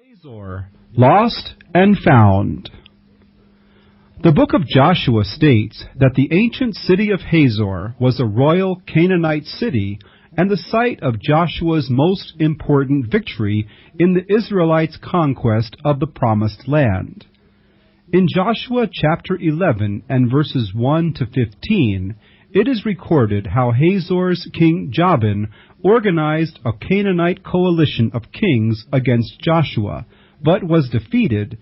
Hazor, lost and found. The book of Joshua states that the ancient city of Hazor was a royal Canaanite city and the site of Joshua's most important victory in the Israelites' conquest of the Promised Land. In Joshua chapter 11 and verses 1 to 15, it is recorded how Hazor's king Jabin organized a Canaanite coalition of kings against Joshua, but was defeated,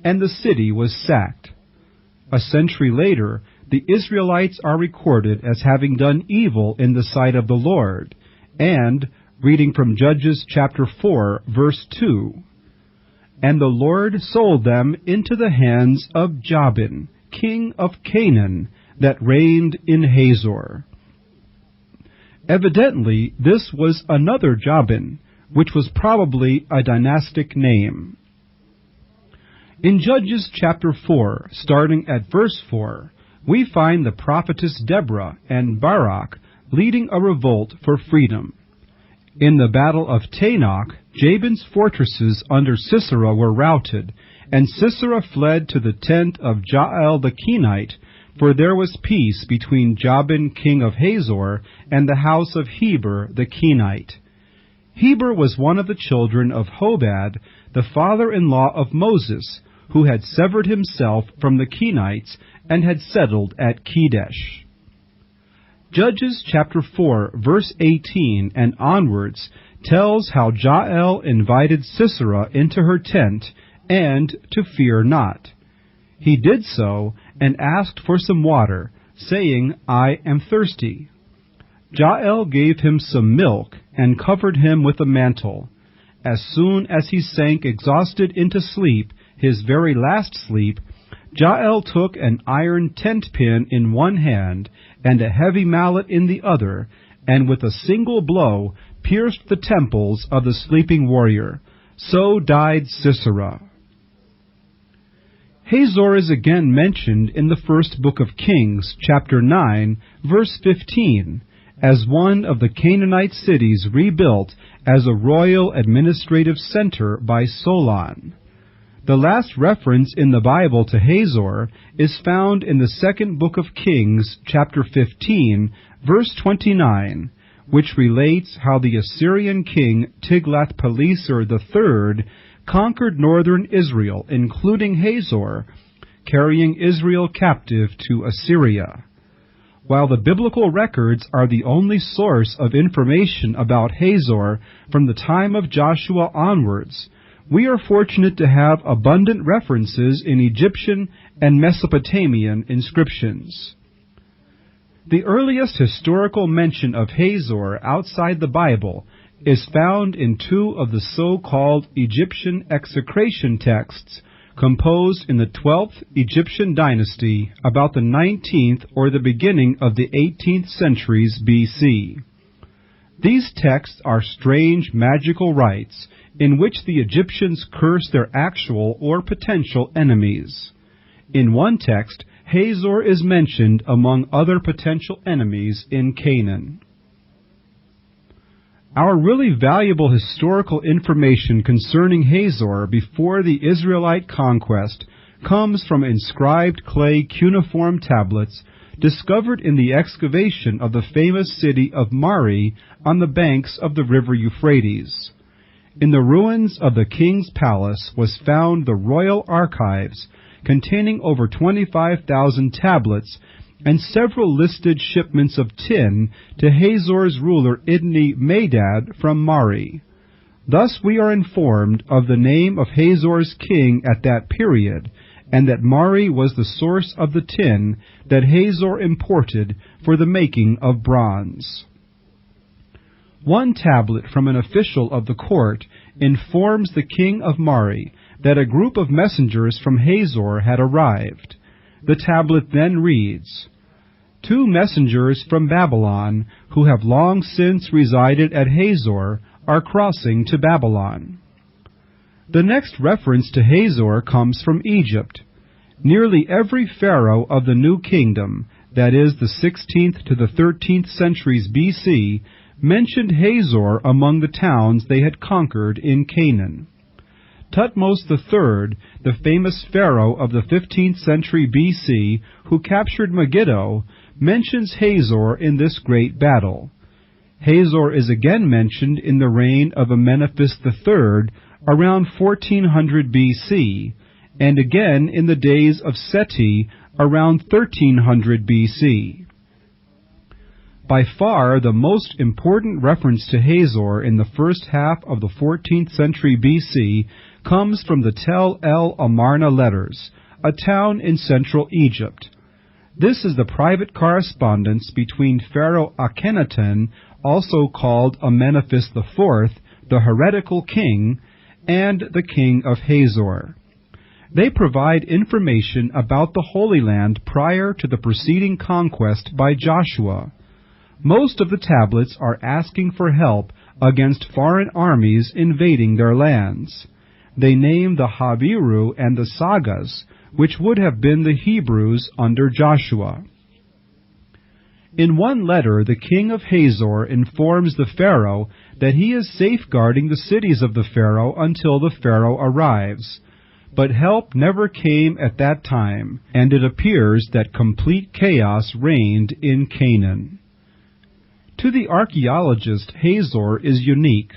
and the city was sacked. A century later, the Israelites are recorded as having done evil in the sight of the Lord, and, reading from Judges chapter 4, verse 2, "And the Lord sold them into the hands of Jabin, king of Canaan, that reigned in Hazor." Evidently, this was another Jabin, which was probably a dynastic name. In Judges chapter 4, starting at verse 4, we find the prophetess Deborah and Barak leading a revolt for freedom. In the battle of Tanakh, Jabin's fortresses under Sisera were routed, and Sisera fled to the tent of Jael the Kenite, for there was peace between Jabin king of Hazor and the house of Heber the Kenite. Heber was one of the children of Hobab, the father-in-law of Moses, who had severed himself from the Kenites and had settled at Kedesh. Judges chapter 4, verse 18 and onwards tells how Jael invited Sisera into her tent and to fear not. He did so and asked for some water, saying, "I am thirsty." Jael gave him some milk and covered him with a mantle. As soon as he sank exhausted into sleep, his very last sleep, Jael took an iron tent pin in one hand and a heavy mallet in the other, and with a single blow pierced the temples of the sleeping warrior. So died Sisera. Hazor is again mentioned in the first book of Kings, chapter 9, verse 15, as one of the Canaanite cities rebuilt as a royal administrative center by Solon. The last reference in the Bible to Hazor is found in the second book of Kings, chapter 15, verse 29, which relates how the Assyrian king Tiglath-Pileser III conquered northern Israel, including Hazor, carrying Israel captive to Assyria. While the biblical records are the only source of information about Hazor from the time of Joshua onwards, we are fortunate to have abundant references in Egyptian and Mesopotamian inscriptions. The earliest historical mention of Hazor outside the Bible is found in two of the so-called Egyptian execration texts composed in the 12th Egyptian dynasty about the 19th or the beginning of the 18th centuries BC. These texts are strange magical rites in which the Egyptians curse their actual or potential enemies. In one text, Hazor is mentioned among other potential enemies in Canaan. Our really valuable historical information concerning Hazor before the Israelite conquest comes from inscribed clay cuneiform tablets discovered in the excavation of the famous city of Mari on the banks of the river Euphrates. In the ruins of the king's palace was found the royal archives containing over 25,000 tablets and several listed shipments of tin to Hazor's ruler Idni-Medad from Mari. Thus we are informed of the name of Hazor's king at that period, and that Mari was the source of the tin that Hazor imported for the making of bronze. One tablet from an official of the court informs the king of Mari that a group of messengers from Hazor had arrived. The tablet then reads, "Two messengers from Babylon, who have long since resided at Hazor, are crossing to Babylon." The next reference to Hazor comes from Egypt. Nearly every pharaoh of the New Kingdom, that is, the 16th to the 13th centuries BC, mentioned Hazor among the towns they had conquered in Canaan. Thutmose III, the famous pharaoh of the 15th century BC who captured Megiddo, mentions Hazor in this great battle. Hazor is again mentioned in the reign of Amenephis III around 1400 BC, and again in the days of Seti around 1300 BC. By far the most important reference to Hazor in the first half of the 14th century BC comes from the Tel El Amarna letters, a town in central Egypt. This is the private correspondence between Pharaoh Akhenaten, also called Amenephis IV, the heretical king, and the king of Hazor. They provide information about the Holy Land prior to the preceding conquest by Joshua. Most of the tablets are asking for help against foreign armies invading their lands. They name the Haviru and the Sagas, which would have been the Hebrews under Joshua. In one letter, the king of Hazor informs the Pharaoh that he is safeguarding the cities of the Pharaoh until the Pharaoh arrives. But help never came at that time, and it appears that complete chaos reigned in Canaan. To the archaeologist, Hazor is unique.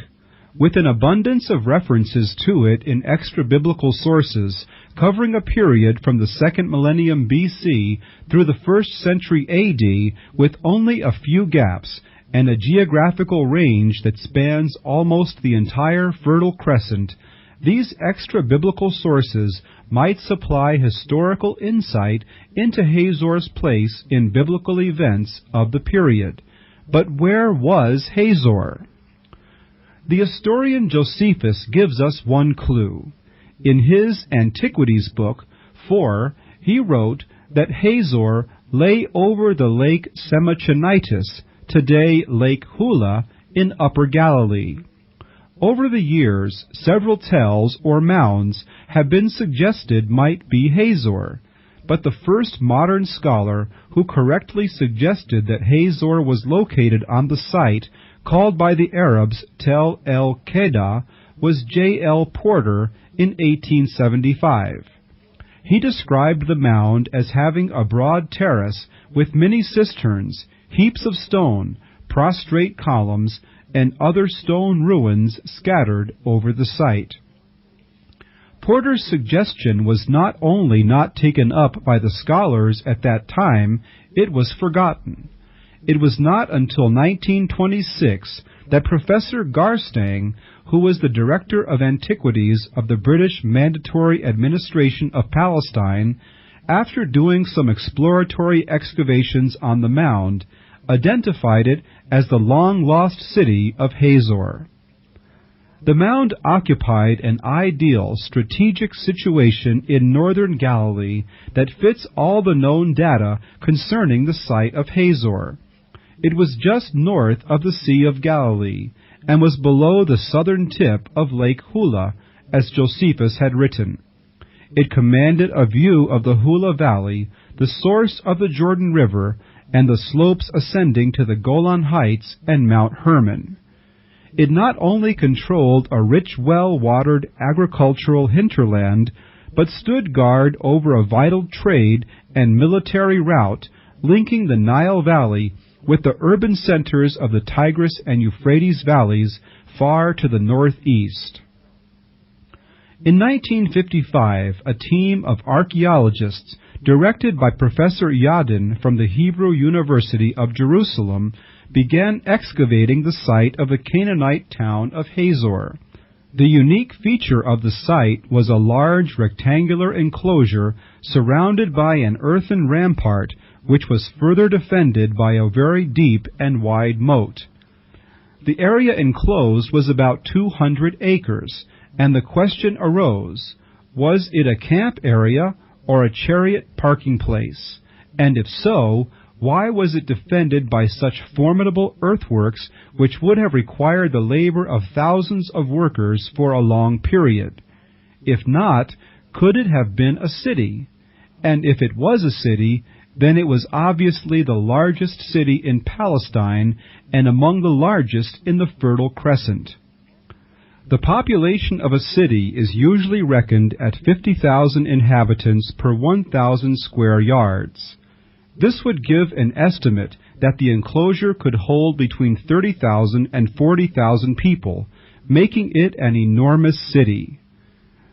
With an abundance of references to it in extra-biblical sources, covering a period from the 2nd millennium BC through the 1st century AD with only a few gaps, and a geographical range that spans almost the entire Fertile Crescent, these extra-biblical sources might supply historical insight into Hazor's place in biblical events of the period. But where was Hazor? The historian Josephus gives us one clue. In his Antiquities book 4, he wrote that Hazor lay over the lake Semachonitis, today Lake Hula, in Upper Galilee. Over the years, several tells or mounds have been suggested might be Hazor, but the first modern scholar who correctly suggested that Hazor was located on the site called by the Arabs Tel El Qeda was J. L. Porter in 1875. He described the mound as having a broad terrace with many cisterns, heaps of stone, prostrate columns, and other stone ruins scattered over the site. Porter's suggestion was not only not taken up by the scholars at that time, it was forgotten. It was not until 1926 that Professor Garstang, who was the Director of Antiquities of the British Mandatory Administration of Palestine, after doing some exploratory excavations on the mound, identified it as the long-lost city of Hazor. The mound occupied an ideal strategic situation in northern Galilee that fits all the known data concerning the site of Hazor. It was just north of the Sea of Galilee, and was below the southern tip of Lake Hula, as Josephus had written. It commanded a view of the Hula Valley, the source of the Jordan River, and the slopes ascending to the Golan Heights and Mount Hermon. It not only controlled a rich, well-watered agricultural hinterland, but stood guard over a vital trade and military route linking the Nile Valley with the urban centers of the Tigris and Euphrates valleys far to the northeast. In 1955, a team of archaeologists, directed by Professor Yadin from the Hebrew University of Jerusalem, began excavating the site of the Canaanite town of Hazor. The unique feature of the site was a large rectangular enclosure surrounded by an earthen rampart, which was further defended by a very deep and wide moat. The area enclosed was about 200 acres, and the question arose, was it a camp area or a chariot parking place? And if so, why was it defended by such formidable earthworks which would have required the labor of thousands of workers for a long period? If not, could it have been a city? And if it was a city, then it was obviously the largest city in Palestine and among the largest in the Fertile Crescent. The population of a city is usually reckoned at 50,000 inhabitants per 1,000 square yards. This would give an estimate that the enclosure could hold between 30,000 and 40,000 people, making it an enormous city.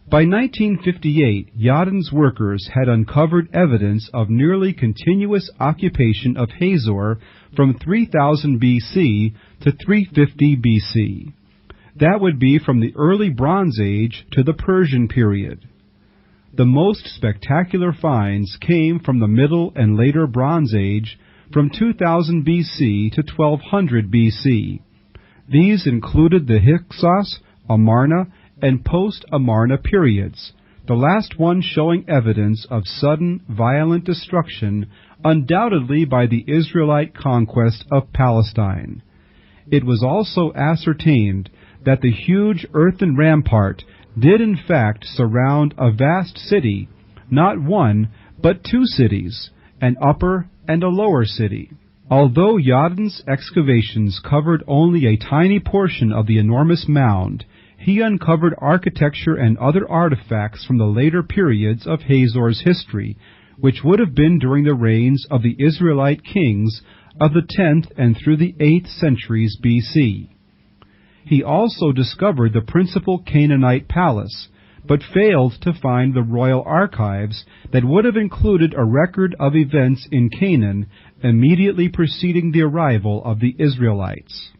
By 1958, Yadin's workers had uncovered evidence of nearly continuous occupation of Hazor from 3000 BC to 350 BC. That would be from the early Bronze Age to the Persian period. The most spectacular finds came from the Middle and later Bronze Age, from 2000 BC to 1200 BC. These included the Hyksos, Amarna, and post-Amarna periods, the last one showing evidence of sudden, violent destruction, undoubtedly by the Israelite conquest of Palestine. It was also ascertained that the huge earthen rampart did in fact surround a vast city, not one, but two cities, an upper and a lower city. Although Yadin's excavations covered only a tiny portion of the enormous mound, he uncovered architecture and other artifacts from the later periods of Hazor's history, which would have been during the reigns of the Israelite kings of the 10th and through the 8th centuries BC. He also discovered the principal Canaanite palace, but failed to find the royal archives that would have included a record of events in Canaan immediately preceding the arrival of the Israelites.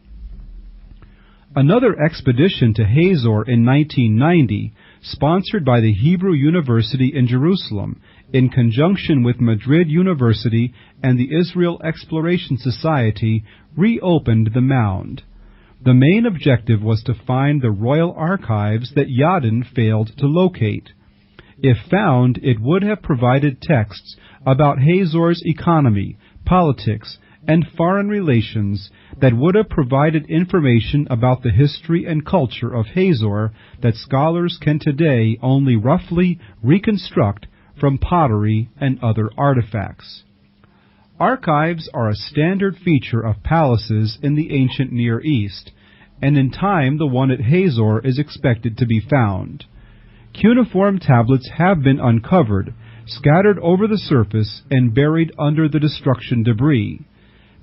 Another expedition to Hazor in 1990, sponsored by the Hebrew University in Jerusalem, in conjunction with Madrid University and the Israel Exploration Society, reopened the mound. The main objective was to find the royal archives that Yadin failed to locate. If found, it would have provided texts about Hazor's economy, politics, and foreign relations that would have provided information about the history and culture of Hazor that scholars can today only roughly reconstruct from pottery and other artifacts. Archives are a standard feature of palaces in the ancient Near East, and in time the one at Hazor is expected to be found. Cuneiform tablets have been uncovered, scattered over the surface, and buried under the destruction debris.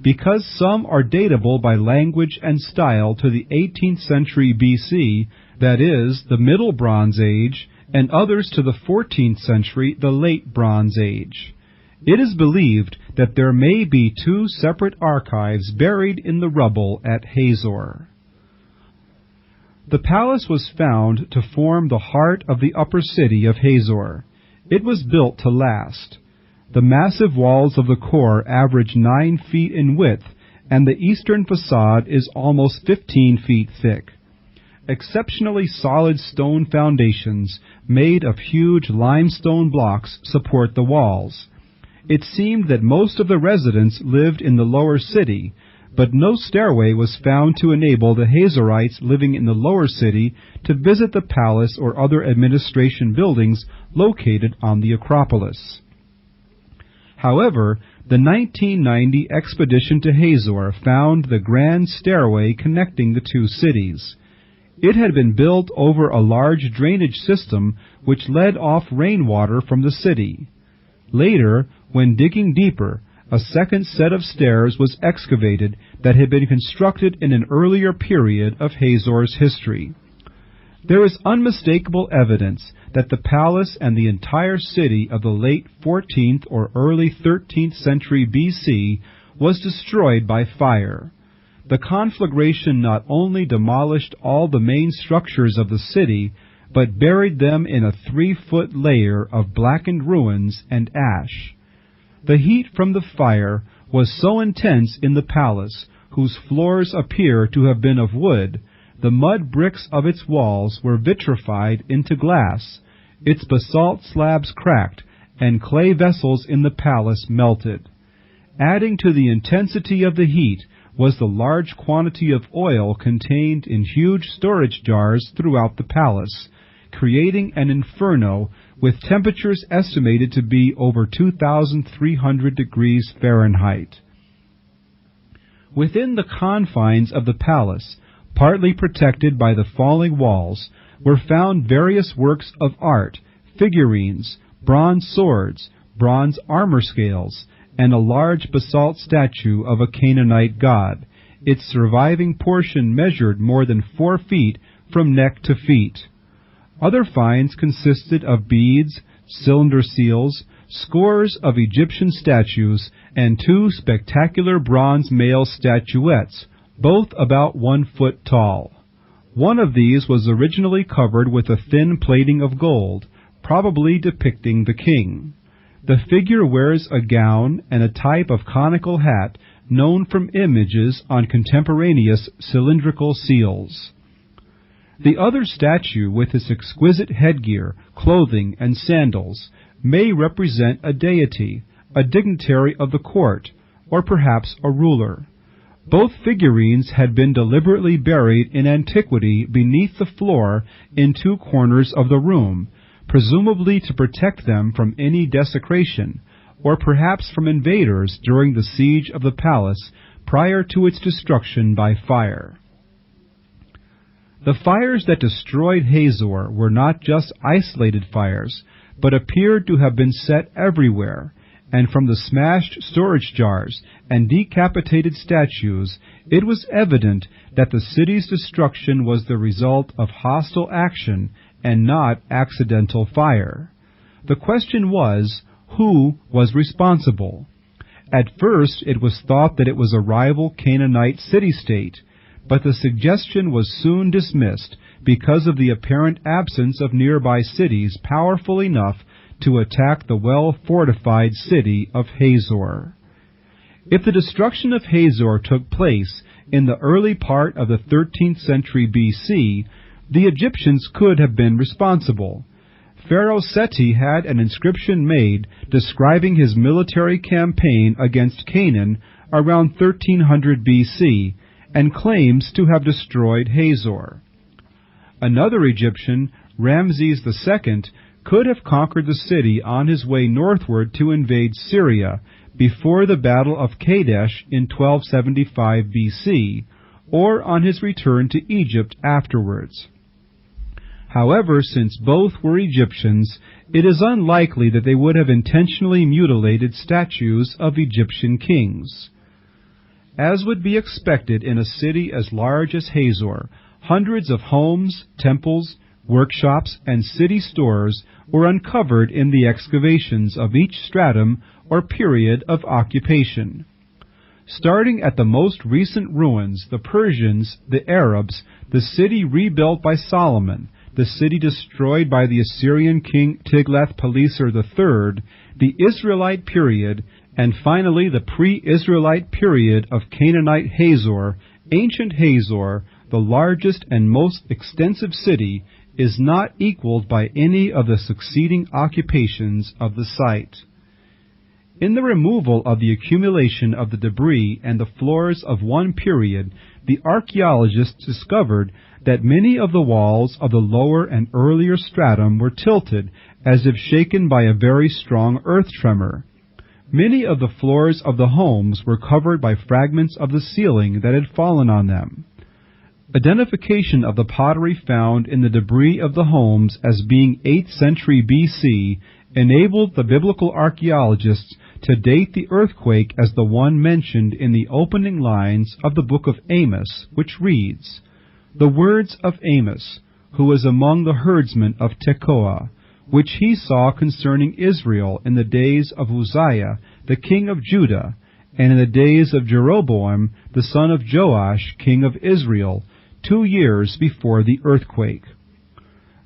Because some are datable by language and style to the 18th century BC, that is, the Middle Bronze Age, and others to the 14th century, the Late Bronze Age. It is believed that there may be two separate archives buried in the rubble at Hazor. The palace was found to form the heart of the upper city of Hazor. It was built to last. The massive walls of the core average 9 feet in width, and the eastern facade is almost 15 feet thick. Exceptionally solid stone foundations, made of huge limestone blocks, support the walls. It seemed that most of the residents lived in the lower city, but no stairway was found to enable the Hazorites living in the lower city to visit the palace or other administration buildings located on the Acropolis. However, the 1990 expedition to Hazor found the grand stairway connecting the two cities. It had been built over a large drainage system which led off rainwater from the city. Later, when digging deeper, a second set of stairs was excavated that had been constructed in an earlier period of Hazor's history. There is unmistakable evidence that the palace and the entire city of the late 14th or early 13th century BC was destroyed by fire. The conflagration not only demolished all the main structures of the city, but buried them in a 3-foot layer of blackened ruins and ash. The heat from the fire was so intense in the palace, whose floors appear to have been of wood, the mud bricks of its walls were vitrified into glass, its basalt slabs cracked, and clay vessels in the palace melted. Adding to the intensity of the heat was the large quantity of oil contained in huge storage jars throughout the palace, creating an inferno with temperatures estimated to be over 2,300 degrees Fahrenheit. Within the confines of the palace, partly protected by the falling walls, were found various works of art, figurines, bronze swords, bronze armor scales, and a large basalt statue of a Canaanite god. Its surviving portion measured more than 4 feet from neck to feet. Other finds consisted of beads, cylinder seals, scores of Egyptian statues, and 2 spectacular bronze male statuettes, both about 1 foot tall. One of these was originally covered with a thin plating of gold, probably depicting the king. The figure wears a gown and a type of conical hat known from images on contemporaneous cylindrical seals. The other statue, with its exquisite headgear, clothing, and sandals, may represent a deity, a dignitary of the court, or perhaps a ruler. Both figurines had been deliberately buried in antiquity beneath the floor in 2 corners of the room, presumably to protect them from any desecration, or perhaps from invaders during the siege of the palace prior to its destruction by fire. The fires that destroyed Hazor were not just isolated fires, but appeared to have been set everywhere, and from the smashed storage jars and decapitated statues, it was evident that the city's destruction was the result of hostile action and not accidental fire. The question was, who was responsible? At first it was thought that it was a rival Canaanite city-state, but the suggestion was soon dismissed because of the apparent absence of nearby cities powerful enough to attack the well-fortified city of Hazor. If the destruction of Hazor took place in the early part of the 13th century BC, the Egyptians could have been responsible. Pharaoh Seti had an inscription made describing his military campaign against Canaan around 1300 BC, and claims to have destroyed Hazor. Another Egyptian, Ramses II, could have conquered the city on his way northward to invade Syria before the Battle of Kadesh in 1275 BC, or on his return to Egypt afterwards. However, since both were Egyptians, it is unlikely that they would have intentionally mutilated statues of Egyptian kings. As would be expected in a city as large as Hazor, hundreds of homes, temples, workshops, and city stores were uncovered in the excavations of each stratum or period of occupation. Starting at the most recent ruins, the Persians, the Arabs, the city rebuilt by Solomon, the city destroyed by the Assyrian king Tiglath-Pileser III, the Israelite period, and finally the pre-Israelite period of Canaanite Hazor, ancient Hazor, the largest and most extensive city, is not equaled by any of the succeeding occupations of the site. In the removal of the accumulation of the debris and the floors of one period, the archaeologists discovered that many of the walls of the lower and earlier stratum were tilted as if shaken by a very strong earth tremor. Many of the floors of the homes were covered by fragments of the ceiling that had fallen on them. Identification of the pottery found in the debris of the homes as being 8th century BC enabled the biblical archaeologists to date the earthquake as the one mentioned in the opening lines of the book of Amos, which reads, "The words of Amos, who was among the herdsmen of Tekoa, which he saw concerning Israel in the days of Uzziah, the king of Judah, and in the days of Jeroboam, the son of Joash, king of Israel, 2 years before the earthquake."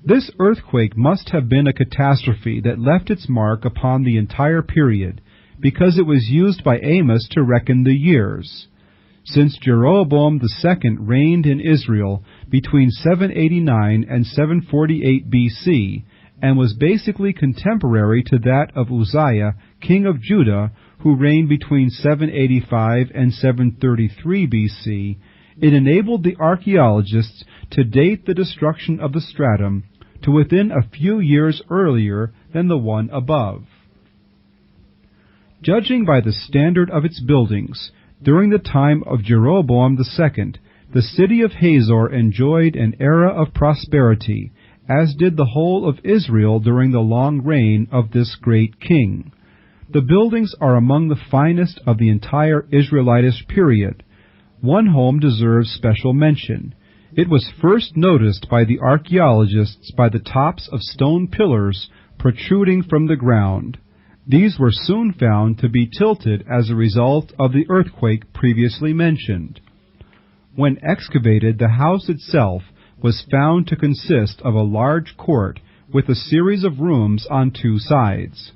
This earthquake must have been a catastrophe that left its mark upon the entire period, because it was used by Amos to reckon the years. Since Jeroboam II reigned in Israel between 789 and 748 BC, and was basically contemporary to that of Uzziah, king of Judah, who reigned between 785 and 733 BC, it enabled the archaeologists to date the destruction of the stratum to within a few years earlier than the one above. Judging by the standard of its buildings, during the time of Jeroboam II, the city of Hazor enjoyed an era of prosperity, as did the whole of Israel during the long reign of this great king. The buildings are among the finest of the entire Israelitish period. One home deserves special mention. It was first noticed by the archaeologists by the tops of stone pillars protruding from the ground. These were soon found to be tilted as a result of the earthquake previously mentioned. When excavated, the house itself was found to consist of a large court with a series of rooms on two sides.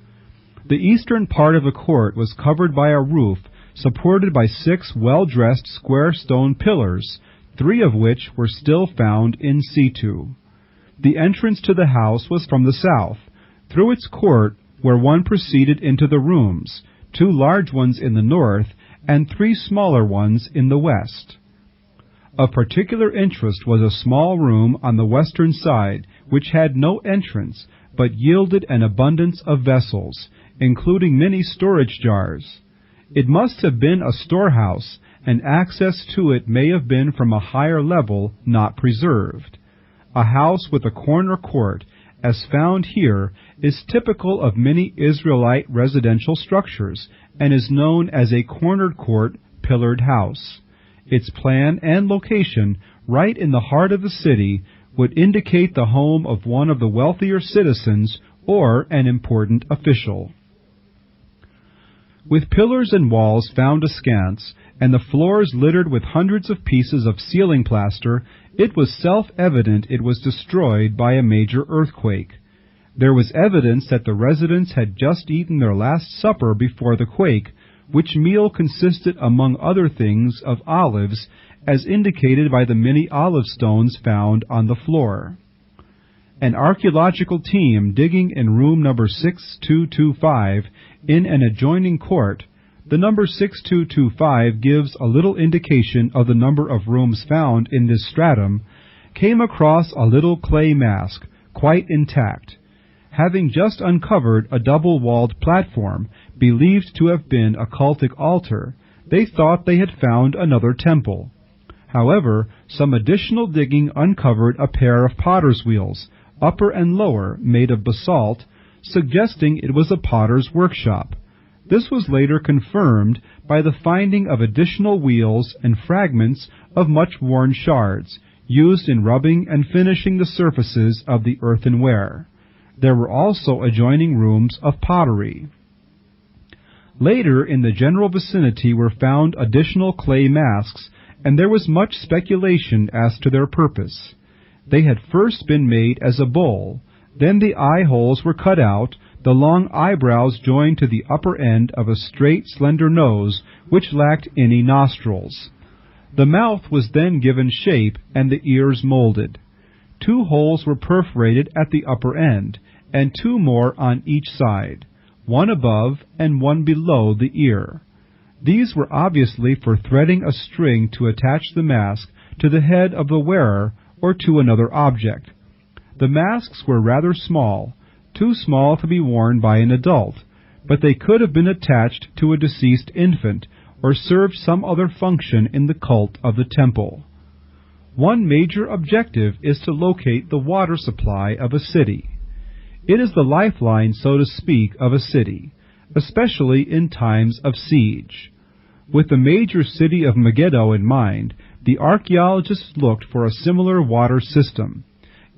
The eastern part of the court was covered by a roof supported by 6 well-dressed square stone pillars, 3 of which were still found in situ. The entrance to the house was from the south, through its court, where one proceeded into the rooms, 2 large ones in the north and 3 smaller ones in the west. Of particular interest was a small room on the western side, which had no entrance, but yielded an abundance of vessels, including many storage jars. It must have been a storehouse, and access to it may have been from a higher level not preserved. A house with a corner court, as found here, is typical of many Israelite residential structures, and is known as a cornered court pillared house. Its plan and location, right in the heart of the city, would indicate the home of one of the wealthier citizens or an important official. With pillars and walls found askance, and the floors littered with hundreds of pieces of ceiling plaster, it was self-evident it was destroyed by a major earthquake. There was evidence that the residents had just eaten their last supper before the quake, which meal consisted, among other things, of olives, as indicated by the many olive stones found on the floor. An archaeological team digging in room number 6225 in an adjoining court, the number 6225 gives a little indication of the number of rooms found in this stratum, came across a little clay mask, quite intact. Having just uncovered a double-walled platform, believed to have been a cultic altar, they thought they had found another temple. However, some additional digging uncovered a pair of potter's wheels, upper and lower, made of basalt, suggesting it was a potter's workshop. This was later confirmed by the finding of additional wheels and fragments of much-worn shards, used in rubbing and finishing the surfaces of the earthenware. There were also adjoining rooms of pottery. Later, in the general vicinity were found additional clay masks, and there was much speculation as to their purpose. They had first been made as a bowl, then the eye holes were cut out, the long eyebrows joined to the upper end of a straight, slender nose, which lacked any nostrils. The mouth was then given shape, and the ears molded. 2 holes were perforated at the upper end, and 2 more on each side, 1 above and 1 below the ear. These were obviously for threading a string to attach the mask to the head of the wearer or to another object. The masks were rather small, too small to be worn by an adult, but they could have been attached to a deceased infant or served some other function in the cult of the temple. One major objective is to locate the water supply of a city. It is the lifeline, so to speak, of a city, especially in times of siege. With the major city of Megiddo in mind, the archaeologists looked for a similar water system.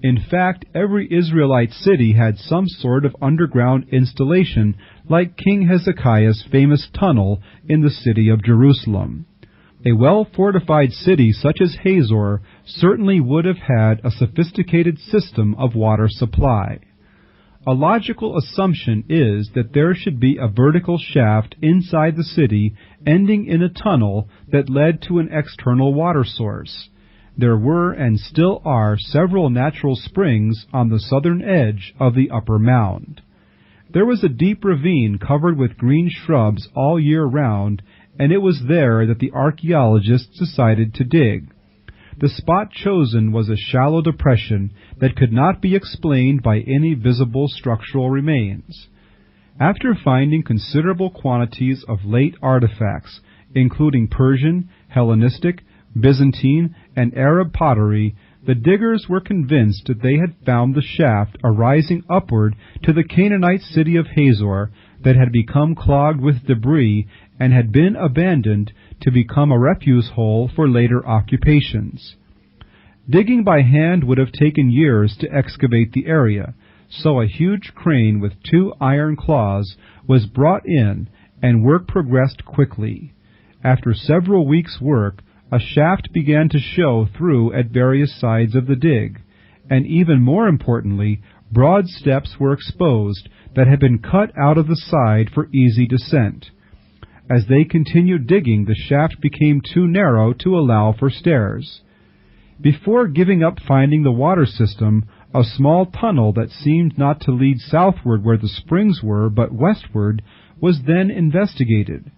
In fact, every Israelite city had some sort of underground installation, like King Hezekiah's famous tunnel in the city of Jerusalem. A well-fortified city such as Hazor certainly would have had a sophisticated system of water supply. A logical assumption is that there should be a vertical shaft inside the city ending in a tunnel that led to an external water source. There were and still are several natural springs on the southern edge of the upper mound. There was a deep ravine covered with green shrubs all year round, and it was there that the archaeologists decided to dig. The spot chosen was a shallow depression that could not be explained by any visible structural remains. After finding considerable quantities of late artifacts, including Persian, Hellenistic, Byzantine, and Arab pottery, the diggers were convinced that they had found the shaft arising upward to the Canaanite city of Hazor that had become clogged with debris and had been abandoned to become a refuse hole for later occupations. Digging by hand would have taken years to excavate the area, so a huge crane with 2 iron claws was brought in, and work progressed quickly. After several weeks' work, a shaft began to show through at various sides of the dig, and even more importantly, broad steps were exposed that had been cut out of the side for easy descent. As they continued digging, the shaft became too narrow to allow for stairs. Before giving up finding the water system, a small tunnel that seemed not to lead southward where the springs were, but westward, was then investigated.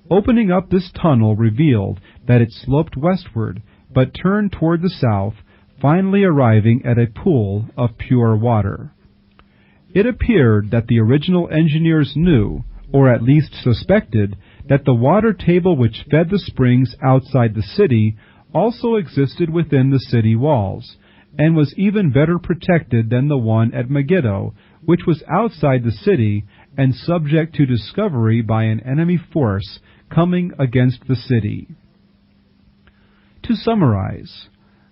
Opening up this tunnel revealed that it sloped westward, but turned toward the south, finally arriving at a pool of pure water. It appeared that the original engineers knew, or at least suspected, that the water table which fed the springs outside the city also existed within the city walls, and was even better protected than the one at Megiddo, which was outside the city and subject to discovery by an enemy force coming against the city. To summarize,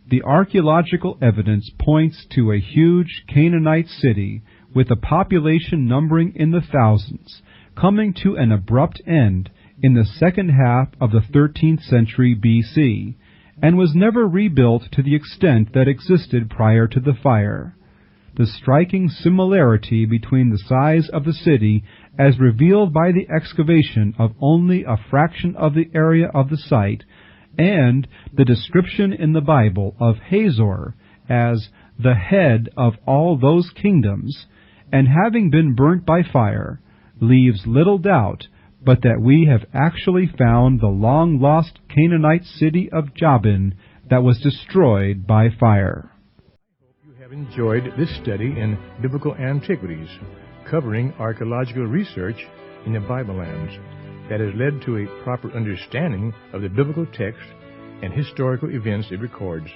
the archaeological evidence points to a huge Canaanite city with a population numbering in the thousands, coming to an abrupt end in the second half of the 13th century BC, and was never rebuilt to the extent that existed prior to the fire. The striking similarity between the size of the city as revealed by the excavation of only a fraction of the area of the site, and the description in the Bible of Hazor as the head of all those kingdoms, and having been burnt by fire, leaves little doubt but that we have actually found the long-lost Canaanite city of Jabin that was destroyed by fire. I hope you have enjoyed this study in biblical antiquities, covering archaeological research in the Bible lands that has led to a proper understanding of the biblical text and historical events it records.